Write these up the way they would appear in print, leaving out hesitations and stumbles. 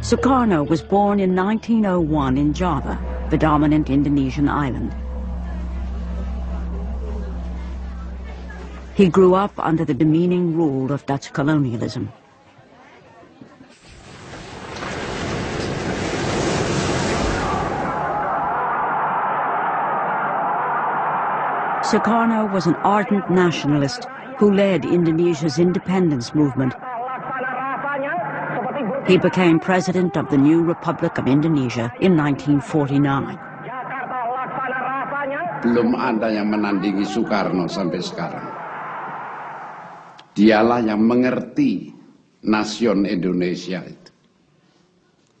Sukarno was born in 1901 in Java, the dominant Indonesian island. He grew up under the demeaning rule of Dutch colonialism. Sukarno was an ardent nationalist who led Indonesia's independence movement. He became president of the new Republic of Indonesia in 1949. Belum ada yang menandingi Sukarno sampai sekarang. Dialah yang mengerti nasion Indonesia itu.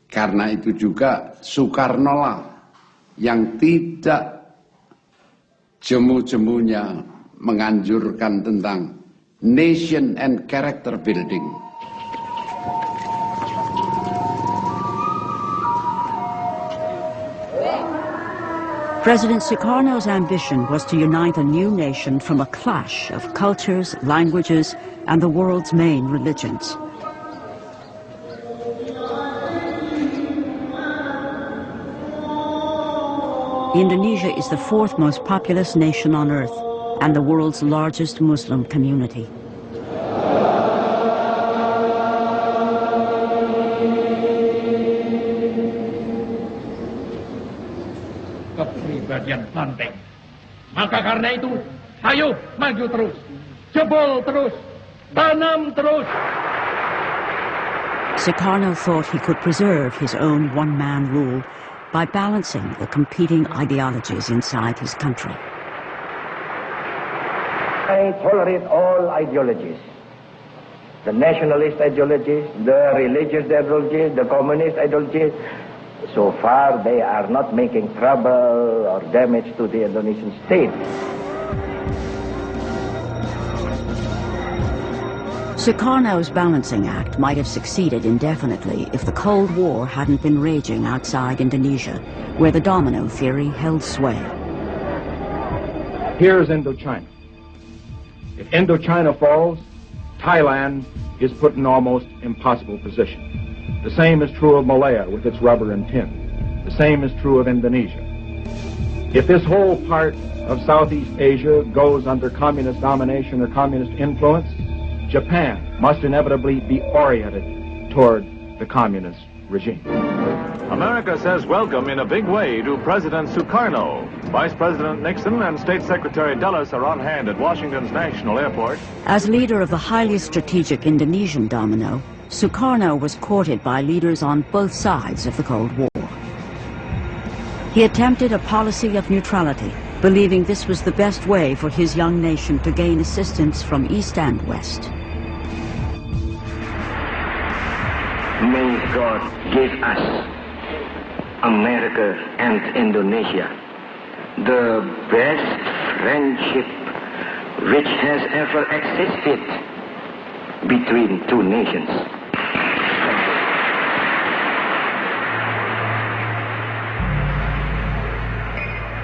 Karena itu juga Sukarno lah yang tidak jemu-jemunya menganjurkan tentang nation and character building. President Sukarno's ambition was to unite a new nation from a clash of cultures, languages, and the world's main religions. Indonesia is the fourth most populous nation on earth and the world's largest Muslim community. Kepribadian banteng. Maka karena itu, ayo maju terus, jebol terus, tanam terus. Sukarno thought he could preserve his own one-man rule by balancing the competing ideologies inside his country. I tolerate all ideologies. The nationalist ideologies, the religious ideologies, the communist ideologies. So far, they are not making trouble or damage to the Indonesian state. Sukarno's balancing act might have succeeded indefinitely if the Cold War hadn't been raging outside Indonesia, where the domino theory held sway. Here's Indochina. If Indochina falls, Thailand is put in almost impossible position. The same is true of Malaya with its rubber and tin. The same is true of Indonesia. If this whole part of Southeast Asia goes under communist domination or communist influence, Japan must inevitably be oriented toward the communist regime. America says welcome in a big way to President Sukarno. Vice President Nixon and State Secretary Dulles are on hand at Washington's National Airport. As leader of the highly strategic Indonesian domino, Sukarno was courted by leaders on both sides of the Cold War. He attempted a policy of neutrality, believing this was the best way for his young nation to gain assistance from East and West. May God give us, America and Indonesia, the best friendship which has ever existed between two nations.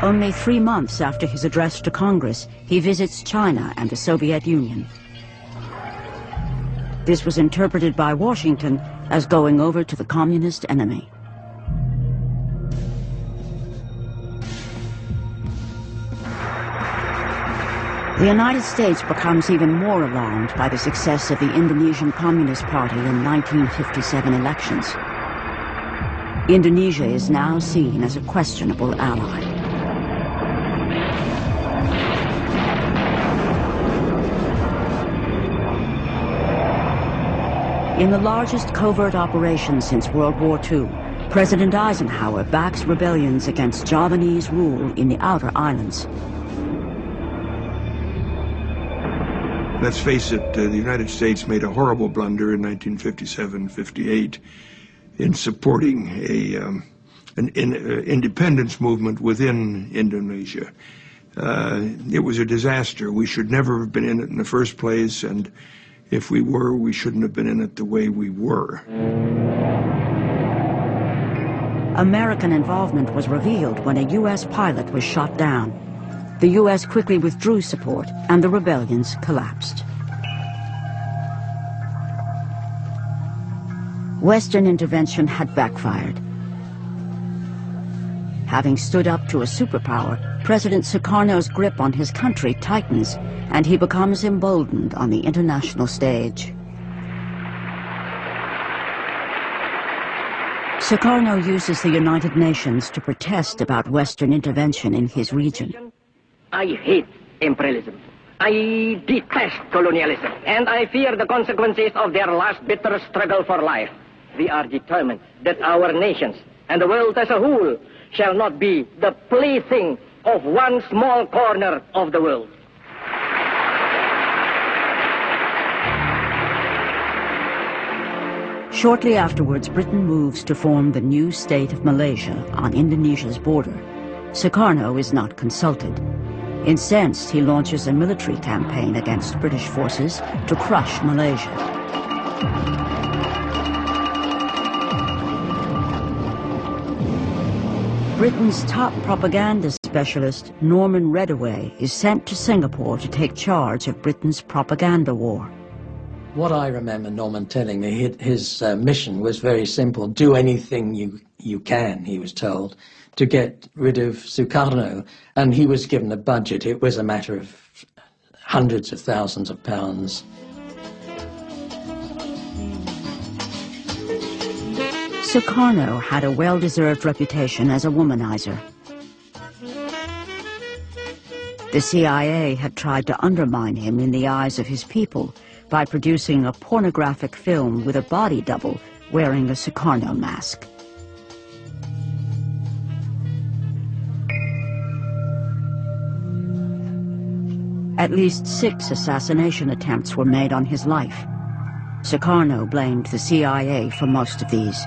Only 3 months after his address to Congress, he visits China and the Soviet Union. This was interpreted by Washington as going over to the communist enemy. The United States becomes even more alarmed by the success of the Indonesian Communist Party in 1957 elections. Indonesia is now seen as a questionable ally. In the largest covert operation since World War II, President Eisenhower backs rebellions against Javanese rule in the outer islands. Let's face it, the United States made a horrible blunder in 1957-58 in supporting an independence movement within Indonesia. It was a disaster. We should never have been in it in the first place, and if we were, we shouldn't have been in it the way we were. American involvement was revealed when a U.S. pilot was shot down. The U.S. quickly withdrew support, and the rebellions collapsed. Western intervention had backfired. Having stood up to a superpower, President Sukarno's grip on his country tightens, and he becomes emboldened on the international stage. Sukarno uses the United Nations to protest about Western intervention in his region. I hate imperialism. I detest colonialism, and I fear the consequences of their last bitter struggle for life. We are determined that our nations and the world as a whole shall not be the plaything of one small corner of the world. Shortly afterwards, Britain moves to form the new state of Malaysia on Indonesia's border. Sukarno is not consulted. Incensed, he launches a military campaign against British forces to crush Malaysia. Britain's top propaganda specialist, Norman Reddaway, is sent to Singapore to take charge of Britain's propaganda war. What I remember Norman telling me, his mission was very simple. Do anything you can, he was told, to get rid of Sukarno. And he was given a budget. It was a matter of hundreds of thousands of pounds. Sukarno had a well-deserved reputation as a womanizer. The CIA had tried to undermine him in the eyes of his people by producing a pornographic film with a body double wearing a Sukarno mask. At least 6 assassination attempts were made on his life. Sukarno blamed the CIA for most of these.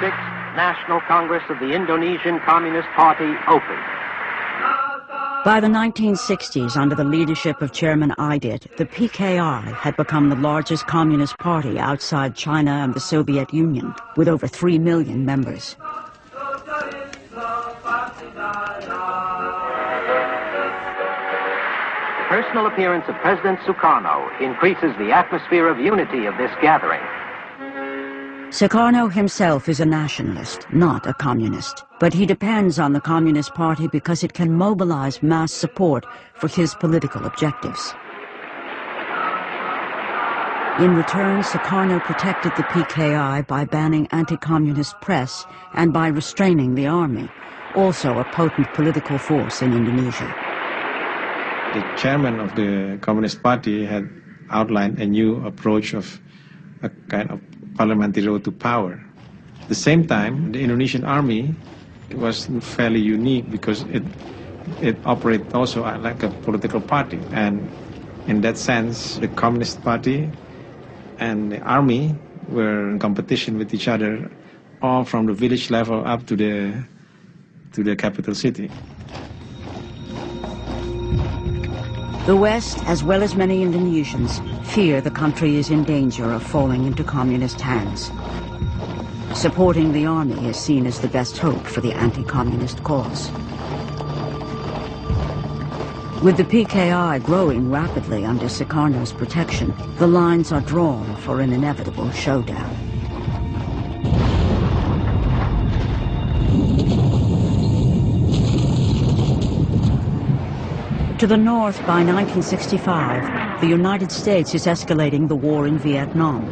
Sixth National Congress of the Indonesian Communist Party opened. By the 1960s, under the leadership of Chairman Aidit, the PKI had become the largest communist party outside China and the Soviet Union, with over 3 million members. The personal appearance of President Sukarno increases the atmosphere of unity of this gathering. Sukarno himself is a nationalist, not a communist, but he depends on the Communist Party because it can mobilize mass support for his political objectives. In return, Sukarno protected the PKI by banning anti-communist press and by restraining the army, also a potent political force in Indonesia. The chairman of the Communist Party had outlined a new approach of a kind of parliamentary road to power. At the same time, the Indonesian army was fairly unique because it operated also like a political party. And in that sense, the Communist Party and the army were in competition with each other, all from the village level up to the capital city. The West, as well as many Indonesians, fear the country is in danger of falling into communist hands. Supporting the army is seen as the best hope for the anti-communist cause. With the PKI growing rapidly under Sukarno's protection, the lines are drawn for an inevitable showdown. To the north, by 1965, the United States is escalating the war in Vietnam.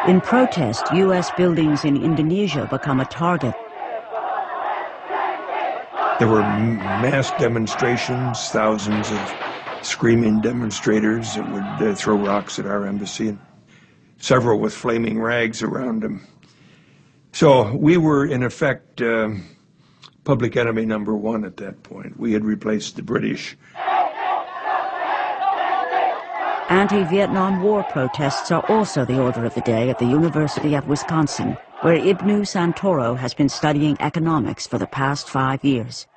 In protest, U.S. buildings in Indonesia become a target. There were mass demonstrations, thousands of screaming demonstrators that would throw rocks at our embassy, and several with flaming rags around them. So we were, in effect, public enemy number 1 at that point. We had replaced the British. Anti-Vietnam War protests are also the order of the day at the University of Wisconsin, where Ibnu Santoro has been studying economics for the past 5 years.